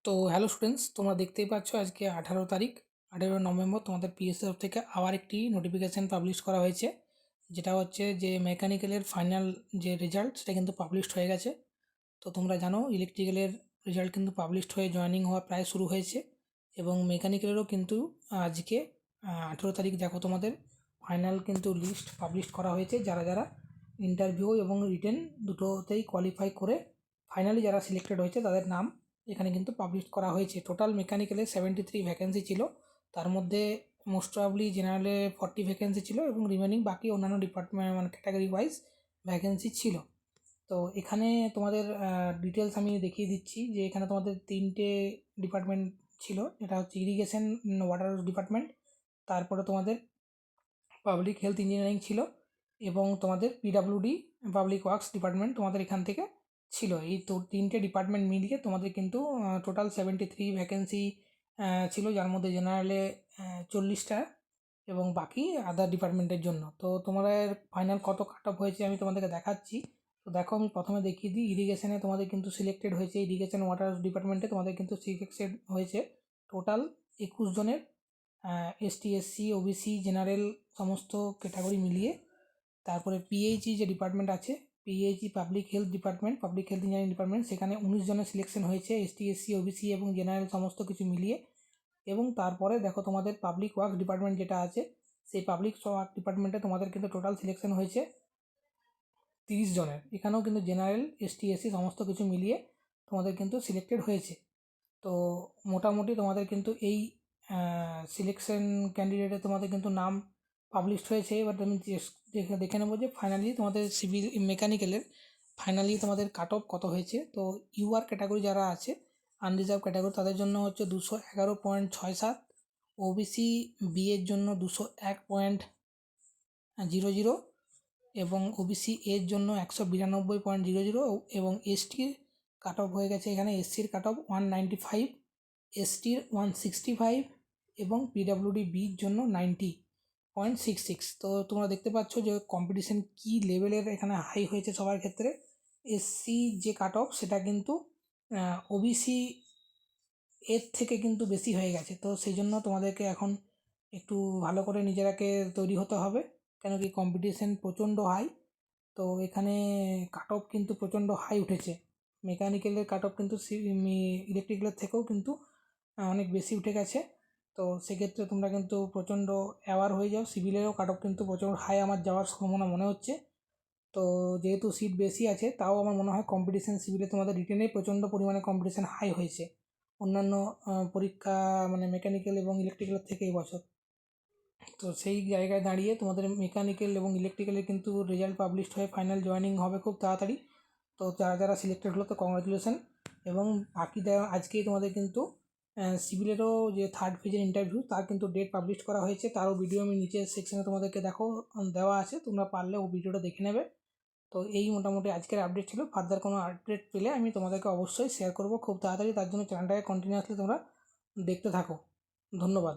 তো hello students, তোমরা দেখতেই পাচ্ছ আজকে 18 তারিখ, 18 নভেম্বর তোমাদের পিএসসি তরফ থেকে আবার একটি নোটিফিকেশান পাবলিশ করা হয়েছে, যেটা হচ্ছে যে মেকানিক্যালের ফাইনাল যে রেজাল্ট সেটা কিন্তু পাবলিশড হয়ে গেছে। তো তোমরা জানো ইলেকট্রিক্যালের রেজাল্ট কিন্তু পাবলিশড হয়ে জয়েনিং হওয়া প্রায় শুরু হয়েছে, এবং মেকানিক্যালেরও কিন্তু আজকে 18 তারিখ দেখো তোমাদের ফাইনাল কিন্তু লিস্ট পাবলিশ করা হয়েছে। যারা যারা ইন্টারভিউ এবং রিটেন দুটোতেই কোয়ালিফাই করে ফাইনালি যারা সিলেক্টেড হয়েছে তাদের নাম এখানে কিন্তু পাবলিশ করা হয়েছে। টোটাল মেকানিক্যালে 73 ভ্যাকেন্সি ছিল, তার মধ্যে মোস্ট প্রবাবলি জেনারেলে 40 ভ্যাকেন্সি ছিল এবং রিমেনিং বাকি অন্যান্য ডিপার্টমেন্ট মানে ক্যাটাগরি ওয়াইজ ভ্যাকেন্সি ছিল। তো এখানে তোমাদের ডিটেলস আমি দেখিয়ে দিচ্ছি যে এখানে তোমাদের 3টে ডিপার্টমেন্ট ছিল, এটা হচ্ছে ইরিগেশন ওয়াটার ডিপার্টমেন্ট, তারপরে তোমাদের পাবলিক হেলথ ইঞ্জিনিয়ারিং ছিল, এবং তোমাদের পিডাব্লিউডি পাবলিক ওয়ার্কস ডিপার্টমেন্ট তোমাদের এখান থেকে ছিল। এই তো 3টে ডিপার্টমেন্ট মিলিয়ে তোমাদের কিন্তু টোটাল 73 ভ্যাকেন্সি ছিল, যার মধ্যে জেনারেলে 40টা এবং বাকি আদার ডিপার্টমেন্টের জন্য। তো তোমাদের ফাইনাল কত কাট অফ হয়েছে আমি তোমাদেরকে দেখাচ্ছি। তো দেখো, আমি প্রথমে দেখিয়ে দিই, ইরিগেশনে তোমাদের কিন্তু সিলেক্টেড হয়েছে, ইরিগেশন ওয়াটার ডিপার্টমেন্টে তোমাদের কিন্তু সিলেক্টেড হয়েছে টোটাল 21 জনের, এসটি এসসি ওবিসি জেনারেল সমস্ত ক্যাটাগরি মিলিয়ে। তারপরে পিএইচই যে ডিপার্টমেন্ট আছে, PHE public health department, public health engineering department, সেখানে 19 জনের সিলেকশন হয়েছে এসটি এসসি ওবিসি এবং জেনারেল সমস্ত কিছু মিলিয়ে। এবং তারপরে দেখো তোমাদের পাবলিক ওয়ার্ক ডিপার্টমেন্ট যেটা আছে, সেই পাবলিক ওয়ার্ক ডিপার্টমেন্টে তোমাদের কিন্তু টোটাল সিলেকশন হয়েছে 30 জনের, এখানেও কিন্তু জেনারেল এসটি এসসি সমস্ত কিছু মিলিয়ে তোমাদের কিন্তু সিলেক্টেড হয়েছে। তো মোটামুটি তোমাদের কিন্তু এই সিলেকশন ক্যান্ডিডেটে তোমাদের কিন্তু নাম পাবলিশড হয়েছে। এবার আমি দেখে নেবো যে ফাইনালি তোমাদের সিভিল মেকানিক্যালের ফাইনালি তোমাদের কাট অফ কত হয়েছে। তো ইউআর ক্যাটাগরি যারা আছে, আনরিজার্ভ ক্যাটাগরি, তাদের জন্য হচ্ছে 211.67, ওবিসি বি এর জন্য 201.00, এবং ওবিসি এর জন্য 192.00, এবং এসটির কাট অফ হয়ে গেছে এখানে, এসসির কাট অফ 195, এসটির 165, এবং পিডাব্লিউডি বির জন্য 90.66। তো তোমরা দেখতে পাচ্ছ যে কম্পিটিশন কী লেভেলের এখানে হাই হয়েছে সবার ক্ষেত্রে। এসসি যে কাট অফ সেটা কিন্তু ওবিসি এর থেকে কিন্তু বেশি হয়ে গেছে। তো সেই জন্য তোমাদেরকে এখন একটু ভালো করে নিজেরাকে তৈরি হতে হবে, কেন কি কম্পিটিশন প্রচণ্ড হাই। তো এখানে কাট অফ কিন্তু প্রচণ্ড হাই উঠেছে, মেকানিক্যালের কাট অফ কিন্তু ইলেকট্রিক্যালের থেকেও কিন্তু অনেক বেশি উঠে গেছে। তো সেক্ষেত্রে তোমরা কিন্তু প্রচণ্ড অ্যাওয়ার হয়ে যাও। সিভিলেরও কাট অফ কিন্তু প্রচণ্ড হাই আমার যাওয়ার সম্ভাবনা মনে হচ্ছে। তো যেহেতু সিট বেশি আছে, তাও আমার মনে হয় কম্পিটিশান সিভিলে তোমাদের রিটেনে প্রচণ্ড পরিমাণে কম্পিটিশান হাই হয়েছে অন্যান্য পরীক্ষা মানে মেকানিক্যাল এবং ইলেকট্রিক্যালের থেকে এই বছর। তো সেই জায়গায় দাঁড়িয়ে তোমাদের মেকানিক্যাল এবং ইলেকট্রিক্যালের কিন্তু রেজাল্ট পাবলিশড হয়ে ফাইনাল জয়েনিং হবে খুব তাড়াতাড়ি। তো যারা যারা সিলেক্টেড হলো তো কংগ্রাচুলেশন। এবং বাকি আজকেই তোমাদের কিন্তু সিভিলেরও যে থার্ড ফেজের ইন্টারভিউ তার কিন্তু ডেট পাবলিশ করা হয়েছে, তারও ভিডিও আমি নিচের সেকশনে তোমাদেরকে দেওয়া আছে, তোমরা পারলে ও ভিডিওটা দেখে নেবে। তো এই মোটামুটি আজকের আপডেট ছিল। ফার্দার কোনো আপডেট পেলে আমি তোমাদেরকে অবশ্যই শেয়ার করব খুব তাড়াতাড়ি, তার জন্য চ্যানেলটাকে কন্টিনিউয়াসলি তোমরা দেখতে থাকো। ধন্যবাদ।